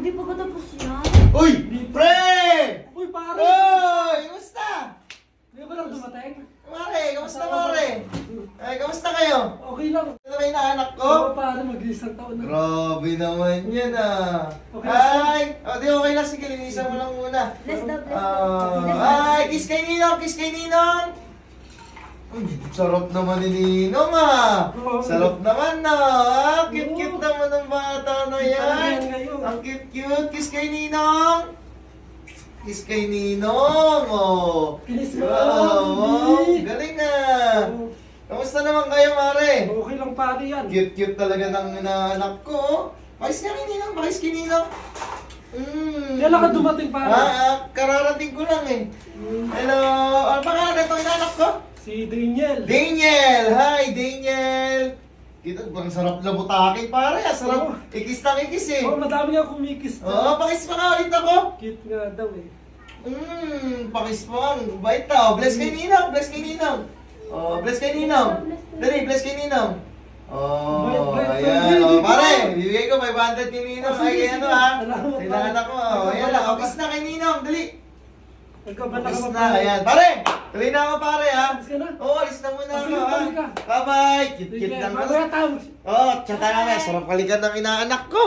Di pa ko tapos yan. Uy! Pre! Uy, pare! Uy! Kamusta? Hindi ko lang dumating. Mare, kamusta Mare? Ay, kamusta kayo? Okay lang. Ito ba yung anak ko? Oo, pare, mag-isang taon na. Grabe naman yan ah. Okay, Ay! O, di okay lang. Sige, linisan mo lang muna. Bless daw, bless daw. Ay, kiss kay Ninong! Kiss kay Ninong! Uy, sarap naman ni Ninong ah! Sarap naman na ah! Cute-cute naman ng bata na yan! Ang cute-cute! Kiss kay Ninong! Kiss kay Ninong! Oh! Kiss mo! Wow! Galing ah! Kamusta naman kayo, Mare? Okay lang, pare yan. Cute-cute talaga ng anak ko. Pakis nga kay Ninong, pakis kay Ninong. Kailan ka dumating, pare? Kararating ko lang eh. Hello! Ano pangalan itong inanak ko? Si Daniel. Daniel! Hi, Daniel! Kita, ang sarap na butakin, pare. Sarap. Ikis na ikis eh. Oo, madami nga kumikis. Oo, pakis pa nga ulit ako. Cute nga daw eh. Pakis pa. Bait na. Bless kay Ninong, bless kay Ninong. Oh, bless kay Ninong. Dali, bless kay Ninong. Oh, ayan. Oh, pare, bibigay ko 500 ni Ninong. Ay, ano ha? Kailangan ako. Oh, ayan lang. Kiss na kay Ninong. Dali. Kiss na. Ayan. Pare, tuloy na ako pare ha. Alis ka na? Oo, alis na muna ako ha. Sige, Bye-bye. Cute-cute lang. Mamaya tawag. Oh, tsaka na. Sarap kalikan ng inaanak ko.